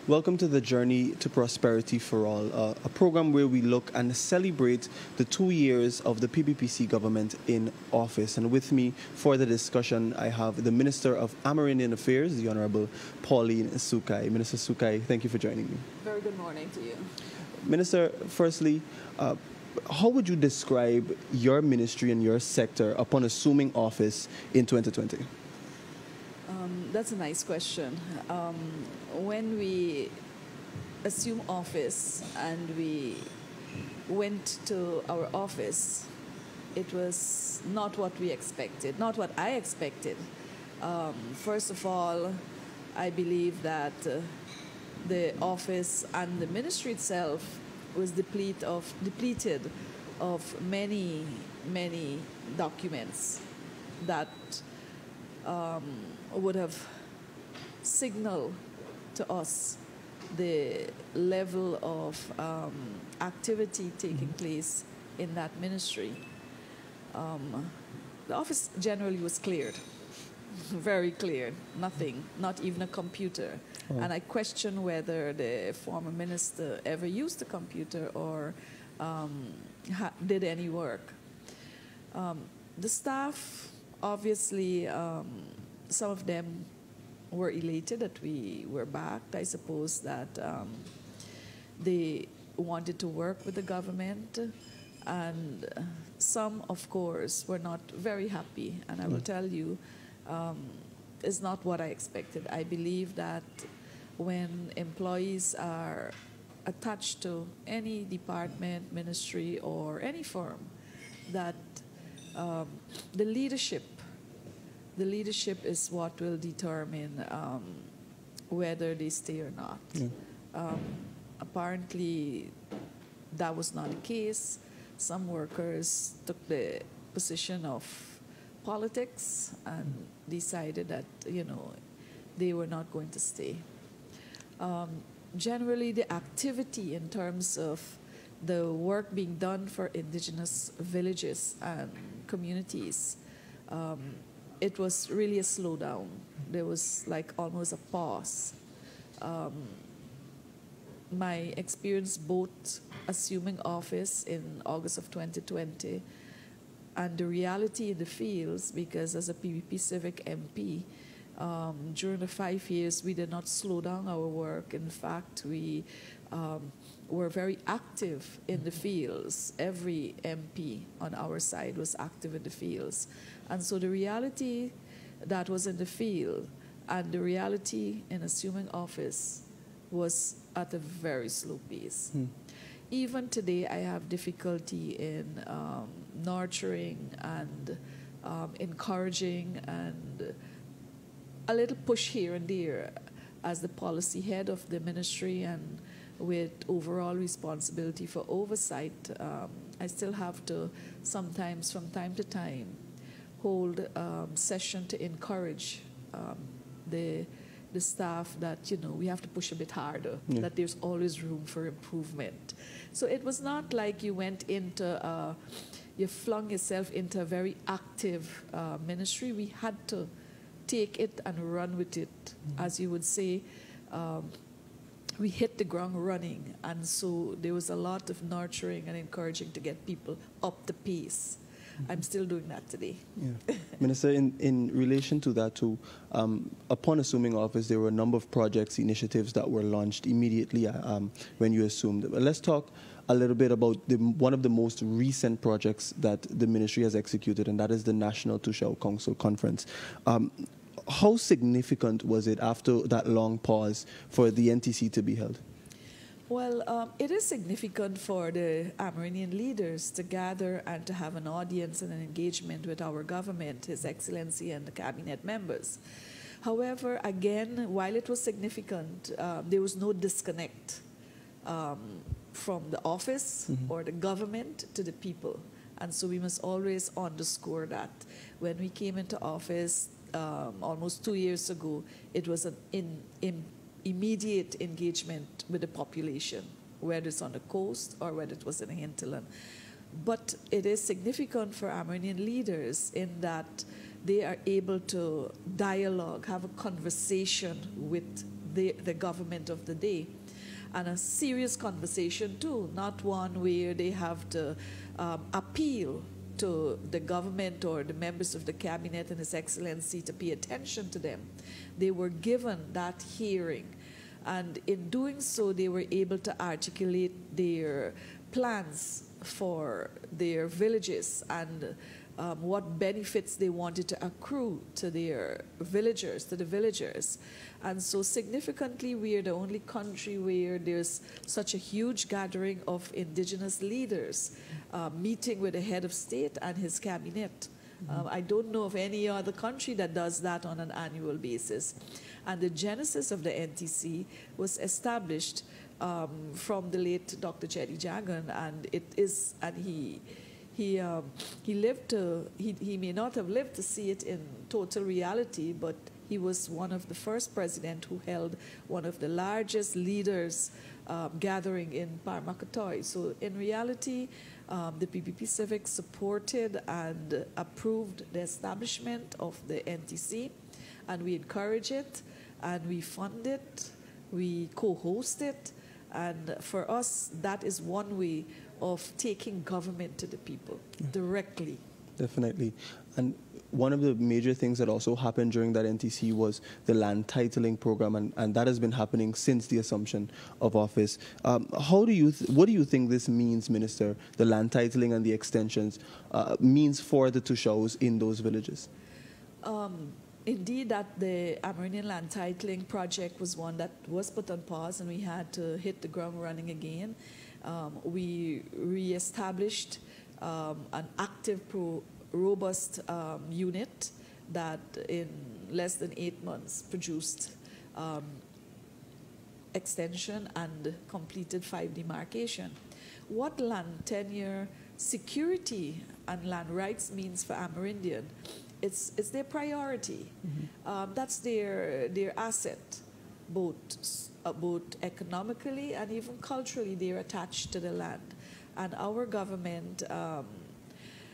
Welcome to the Journey to Prosperity for All, a program where we look and celebrate the 2 years of the PPPC government in office. And with me for the discussion, I have the Minister of Amerindian Affairs, the Honorable Pauline Sukhai. Minister Sukhai, thank you for joining me. Very good morning to you. Minister, firstly, how would you describe your ministry and your sector upon assuming office in 2020? That's a nice question. When we assumed office and we went to our office, it was not what we expected, not what I expected. First of all, I believe that the office and the ministry itself was depleted of many documents that would have signaled to us the level of activity taking place in that ministry. The office generally was cleared, very cleared, nothing, not even a computer. Oh. And I question whether the former minister ever used a computer or did any work. The staff, obviously, some of them were elated that we were back. I suppose that they wanted to work with the government, and some, of course, were not very happy. And I will tell you, it's not what I expected. I believe that when employees are attached to any department, ministry, or any firm, that the leadership is what will determine whether they stay or not. Apparently, that was not the case. Some workers took the position of politics and decided that, they were not going to stay. Generally, the activity in terms of the work being done for indigenous villages and communities, it was really a slowdown. There was like almost a pause. My experience both assuming office in August of 2020 and the reality in the fields, because as a PPP Civic MP, during the 5 years, we did not slow down our work. In fact, we were very active in the fields. Every MP on our side was active in the fields. And so the reality that was in the field and the reality in assuming office was at a very slow pace. Even today, I have difficulty in nurturing and encouraging and a little push here and there as the policy head of the ministry and with overall responsibility for oversight. I still have to sometimes, from time to time, hold session to encourage the staff that, we have to push a bit harder, that there's always room for improvement. So it was not like you went into, you flung yourself into a very active ministry. We had to take it and run with it. As you would say, we hit the ground running, and so there was a lot of nurturing and encouraging to get people up the pace. I'm still doing that today. Minister, in relation to that too, upon assuming office, there were a number of projects, initiatives that were launched immediately when you assumed. Let's talk a little bit about one of the most recent projects that the ministry has executed, and that is the National 𝐘𝐄𝐀 Council Conference. How significant was it after that long pause for the NTC to be held? Well, it is significant for the Amerindian leaders to gather and to have an audience and an engagement with our government, His Excellency and the cabinet members. However, again, while it was significant, there was no disconnect from the office or the government to the people. And so we must always underscore that. When we came into office almost 2 years ago, it was an immediate engagement with the population, whether it's on the coast or whether it was in the hinterland. But it is significant for Amerindian leaders in that they are able to dialogue, have a conversation with the government of the day. And a serious conversation too, not one where they have to appeal to the government or the members of the cabinet and His Excellency to pay attention to them. They were given that hearing, and in doing so they were able to articulate their plans for their villages and what benefits they wanted to accrue to their villagers, to the villagers. And so significantly, we are the only country where there's such a huge gathering of indigenous leaders meeting with the head of state and his cabinet. I don't know of any other country that does that on an annual basis. And the genesis of the NTC was established from the late Dr. Chetty Jagan, and it is, and he lived to, he may not have lived to see it in total reality, but he was one of the first president who held one of the largest leaders gathering in 𝐎𝐅𝐅𝐈𝐂𝐄. So in reality, the PPP Civic supported and approved the establishment of the NTC, and we encourage it, and we fund it, we co-host it, and for us, that is one way of taking government to the people directly. Definitely. And one of the major things that also happened during that NTC was the land titling program, and that has been happening since the assumption of office. What do you think this means, Minister, the land titling and the extensions means for the Tushaus in those villages? Indeed, that the Amerindian land titling project was one that was put on pause, and we had to hit the ground running again. We re-established an active, robust unit that in less than 8 months produced extension and completed 5 demarcation. What land tenure security and land rights means for Amerindian, it's their priority. That's their asset, both economically and even culturally. They're attached to the land, and our government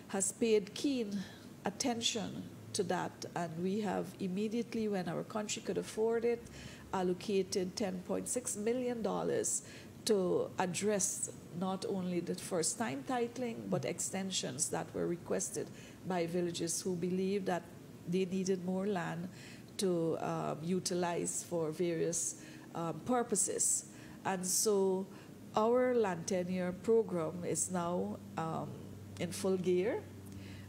has paid keen attention to that, and we have immediately, when our country could afford it, allocated $10.6 million to address not only the first-time titling, but extensions that were requested by villagers who believed that they needed more land to utilize for various purposes. And so our land tenure program is now in full gear.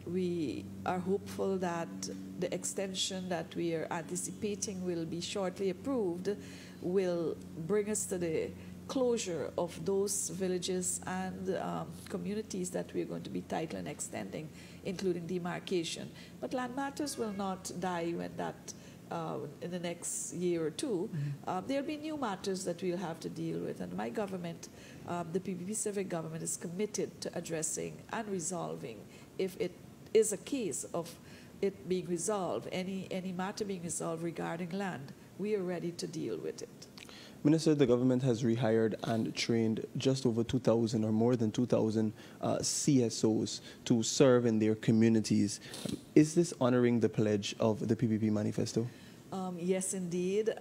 We are hopeful that the extension that we are anticipating will be shortly approved will bring us to the closure of those villages and communities that we're going to be titling and extending, including demarcation. But land matters will not die when that in the next year or two. There'll be new matters that we'll have to deal with, and my government, the PPP Civic government, is committed to addressing and resolving, if it is a case of it being resolved, any matter being resolved regarding land, we are ready to deal with it. Minister, the government has rehired and trained just over 2,000 or more than 2,000 CSOs to serve in their communities. Is this honoring the pledge of the PPP manifesto? Yes, indeed.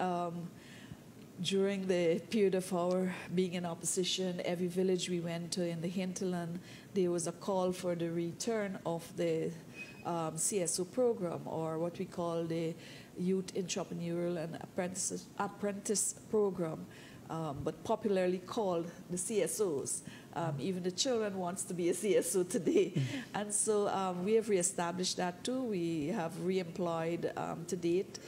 During the period of our being in opposition, every village we went to in the hinterland, there was a call for the return of the CSO program, or what we call the Youth Entrepreneurial and Apprentice Program, but popularly called the CSOs. Even the children wants to be a CSO today. And so we have reestablished that too. We have reemployed to date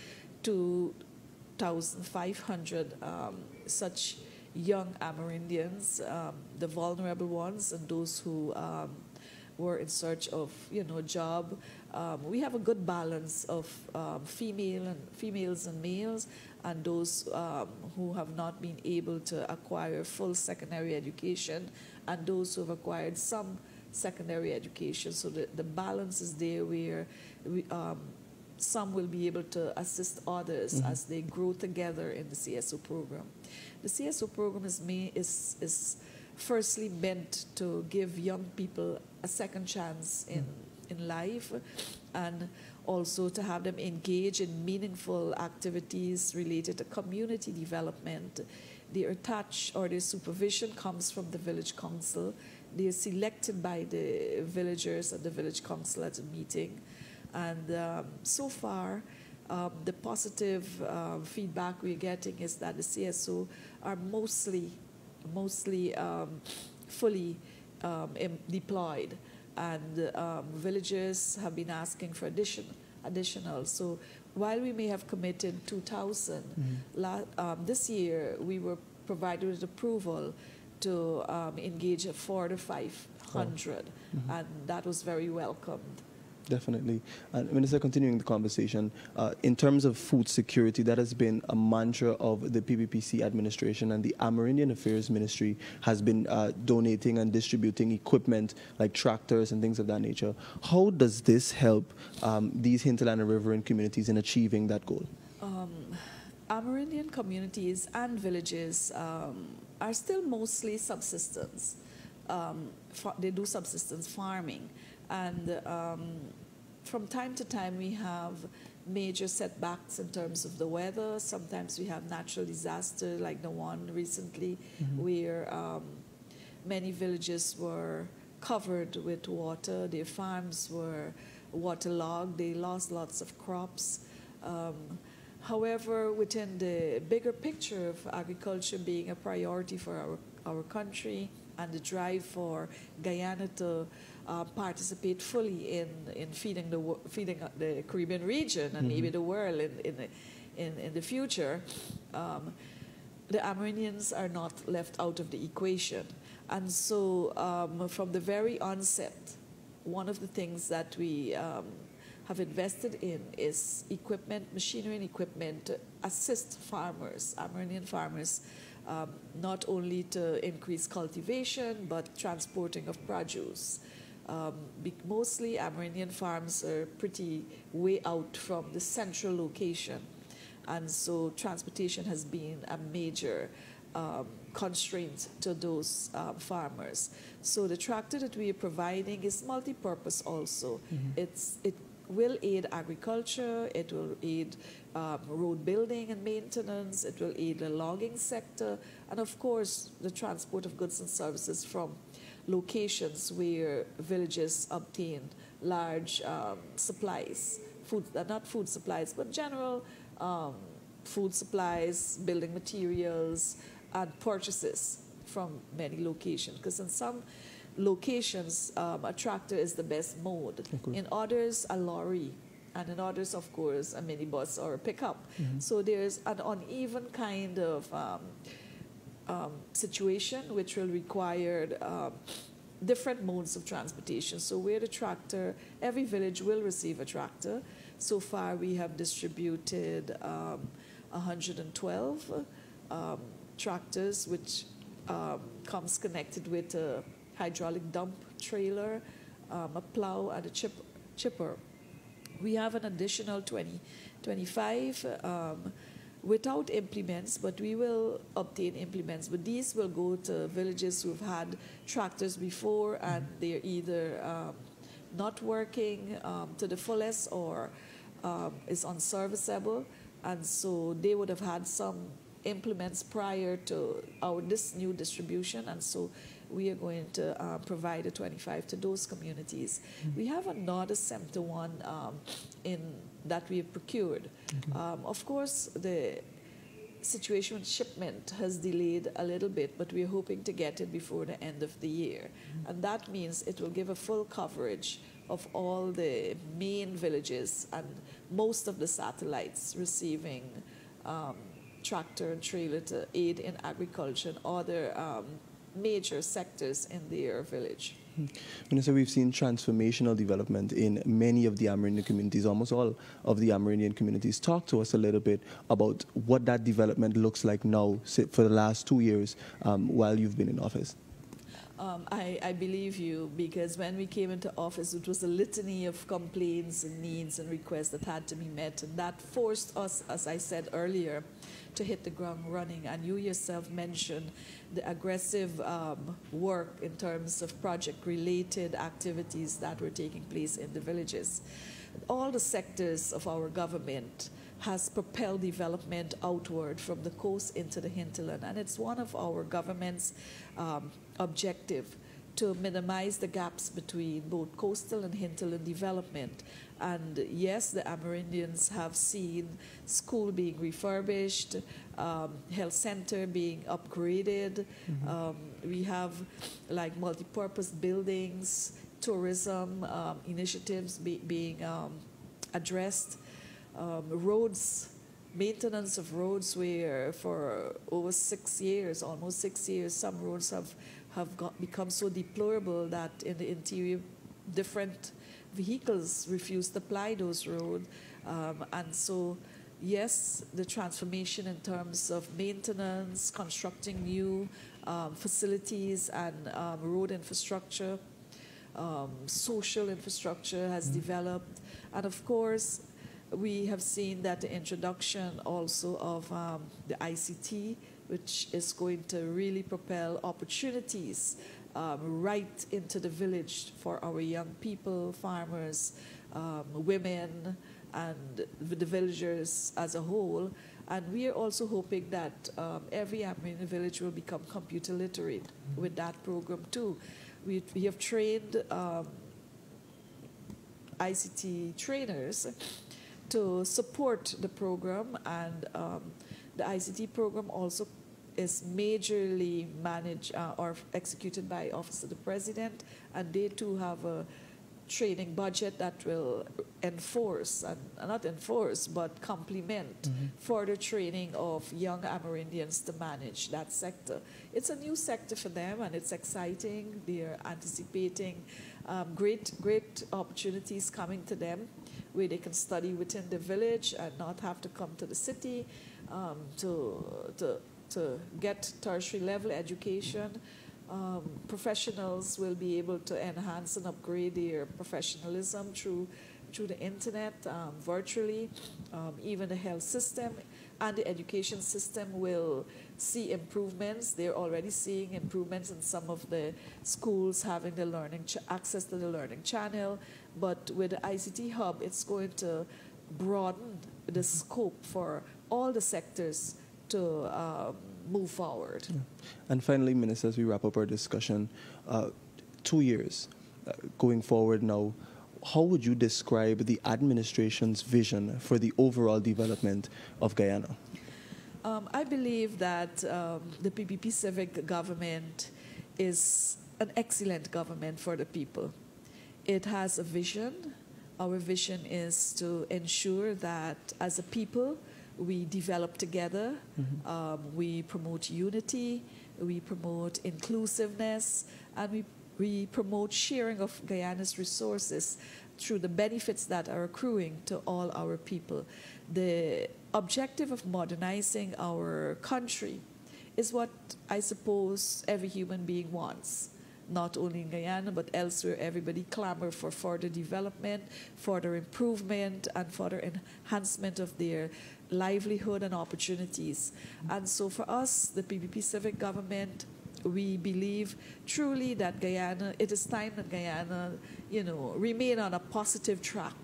2,500 such young Amerindians, the vulnerable ones and those who were in search of a job. We have a good balance of females and males, and those who have not been able to acquire full secondary education, and those who have acquired some secondary education. So the balance is there, where some will be able to assist others as they grow together in the CSO program. The CSO program is firstly meant to give young people a second chance in life, and also to have them engage in meaningful activities related to community development. Their touch or their supervision comes from the village council. They are selected by the villagers and the village council at a meeting. And so far, the positive feedback we're getting is that the CSO are mostly fully deployed, and villagers have been asking for additional. So while we may have committed 2,000, this year we were provided with approval to engage at 400 to 500, and that was very welcomed. Definitely. And Minister, continuing the conversation, in terms of food security, that has been a mantra of the PPPC administration, and the Amerindian Affairs Ministry has been donating and distributing equipment like tractors and things of that nature. How does this help these hinterland and riverine communities in achieving that goal? Amerindian communities and villages are still mostly subsistence. They do subsistence farming. And from time to time, we have major setbacks in terms of the weather. Sometimes we have natural disasters like the one recently where many villages were covered with water. Their farms were waterlogged. They lost lots of crops. However, within the bigger picture of agriculture being a priority for our country and the drive for Guyana to participate fully in feeding the Caribbean region and maybe the world in the future, the Amerindians are not left out of the equation. And so from the very onset, one of the things that we have invested in is equipment, machinery and equipment to assist farmers, Amerindian farmers, not only to increase cultivation, but transporting of produce. Mostly Amerindian farms are pretty way out from the central location, and so transportation has been a major constraint to those farmers. So the tractor that we are providing is multi-purpose also. It will aid agriculture, it will aid road building and maintenance, it will aid the logging sector, and of course the transport of goods and services from locations where villages obtain large supplies, not food supplies, but general food supplies, building materials, and purchases from many locations. Because in some locations, a tractor is the best mode. In others, a lorry, and in others, of course, a minibus or a pickup. So there's an uneven kind of situation which will require different modes of transportation. So where the tractor, every village will receive a tractor. So far we have distributed 112 tractors, which comes connected with a hydraulic dump trailer, a plow and a chipper. We have an additional 25 without implements, but we will obtain implements. But these will go to villages who've had tractors before and they're either not working to the fullest or is unserviceable. And so they would have had some implements prior to this new distribution. And so we are going to provide a 25 to those communities. We have another 71 that we have procured. Of course, the situation with shipment has delayed a little bit, but we're hoping to get it before the end of the year. And that means it will give a full coverage of all the main villages and most of the satellites receiving tractor and trailer to aid in agriculture and other major sectors in their village. Minister, we've seen transformational development in many of the Amerindian communities, almost all of the Amerindian communities. Talk to us a little bit about what that development looks like now for the last 2 years while you've been in office. I believe you, because when we came into office, it was a litany of complaints and needs and requests that had to be met, and that forced us, as I said earlier, to hit the ground running. And you yourself mentioned the aggressive work in terms of project-related activities that were taking place in the villages. all the sectors of our government has propelled development outward from the coast into the hinterland. And it's one of our government's objective to minimize the gaps between both coastal and hinterland development. And yes, the Amerindians have seen school being refurbished, health center being upgraded. We have like multi-purpose buildings, tourism initiatives being addressed, roads, maintenance of roads, where for over 6 years, almost 6 years, some roads have become so deplorable that in the interior, different vehicles refuse to ply those roads. And so, yes, the transformation in terms of maintenance, constructing new facilities and road infrastructure, social infrastructure has developed. And of course, we have seen that the introduction also of the ICT, which is going to really propel opportunities right into the village for our young people, farmers, women, and the villagers as a whole. And we are also hoping that every Amerindian village will become computer literate with that program too. We have trained ICT trainers to support the program, and the ICT program also is majorly managed or executed by Office of the President, and they too have a training budget that will enforce, and not enforce, but complement further training of young Amerindians to manage that sector. It's a new sector for them, and it's exciting. They're anticipating great opportunities coming to them, where they can study within the village and not have to come to the city to get tertiary level education. Professionals will be able to enhance and upgrade their professionalism through the internet, virtually. Even the health system and the education system will see improvements. They're already seeing improvements in some of the schools having the access to the learning channel. But with the ICT hub, it's going to broaden the scope for all the sectors to move forward. Yeah. And finally, Minister, as we wrap up our discussion, 2 years going forward now, how would you describe the administration's vision for the overall development of Guyana? I believe that the PPP civic government is an excellent government for the people. It has a vision. Our vision is to ensure that as a people, we develop together, we promote unity, we promote inclusiveness, and we promote sharing of Guyana's resources through the benefits that are accruing to all our people. The objective of modernizing our country is what I suppose every human being wants. Not only in Guyana, but elsewhere, everybody clamors for further development, further improvement, and further enhancement of their livelihood and opportunities. And so for us, the PPP civic government, we believe truly that Guyana, it is time that Guyana, remain on a positive track.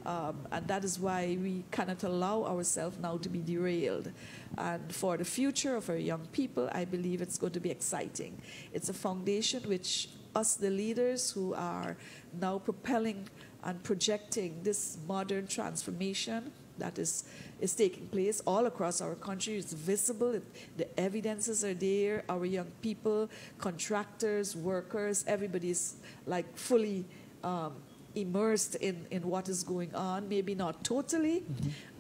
And that is why we cannot allow ourselves now to be derailed. And for the future of our young people, I believe it's going to be exciting. It's a foundation which us, the leaders who are now propelling and projecting this modern transformation that is taking place all across our country. It's visible. The evidences are there. Our young people, contractors, workers, everybody's like fully immersed in what is going on. Maybe not totally,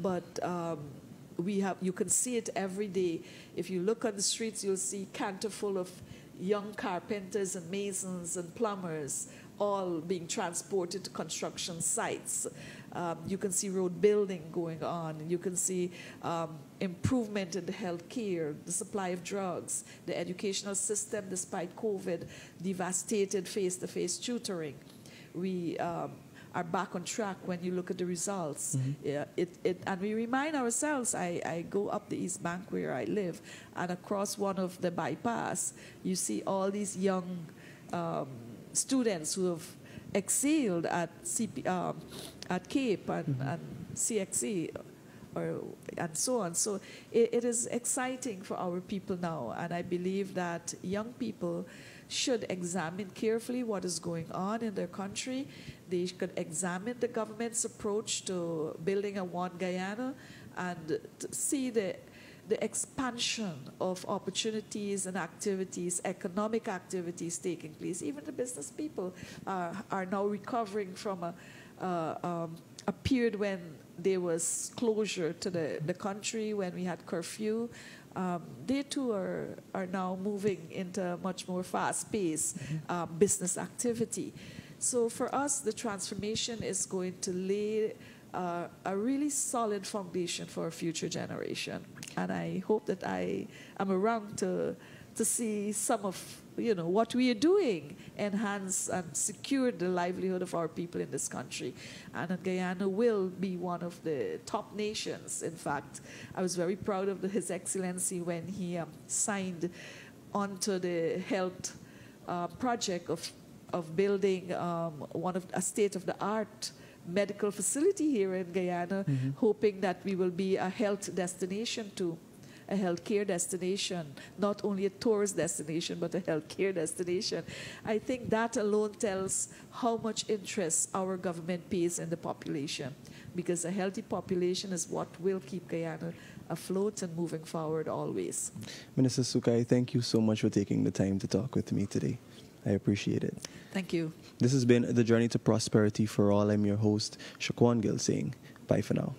but you can see it every day. If you look on the streets, you'll see canter full of young carpenters and masons and plumbers, all being transported to construction sites. You can see road building going on. You can see improvement in the health care, the supply of drugs, the educational system, despite COVID, devastated face-to-face tutoring. We are back on track when you look at the results. And we remind ourselves, I go up the East Bank where I live, and across one of the bypass, you see all these young students who have excelled at at CAPE and CXE, and so on. So it is exciting for our people now, and I believe that young people should examine carefully what is going on in their country. They could examine the government's approach to building a One Guyana and to see the expansion of opportunities and activities, economic activities taking place. Even the business people are now recovering from a period when there was closure to the country, when we had curfew. They too are now moving into much more fast-paced business activity. So for us, the transformation is going to lay a really solid foundation for a future generation. And I hope that I am around to see some of what we are doing enhance and secure the livelihood of our people in this country. And Guyana will be one of the top nations. In fact, I was very proud of His Excellency when he signed onto the health project of building a state-of-the-art medical facility here in Guyana, hoping that we will be a health destination too. A healthcare destination, not only a tourist destination, but a healthcare destination. I think that alone tells how much interest our government pays in the population, because a healthy population is what will keep Guyana afloat and moving forward always. Minister Sukhai, thank you so much for taking the time to talk with me today. I appreciate it. Thank you. This has been The Journey to Prosperity for All. I'm your host, 𝐘𝐄𝐀𝐑, saying bye for now.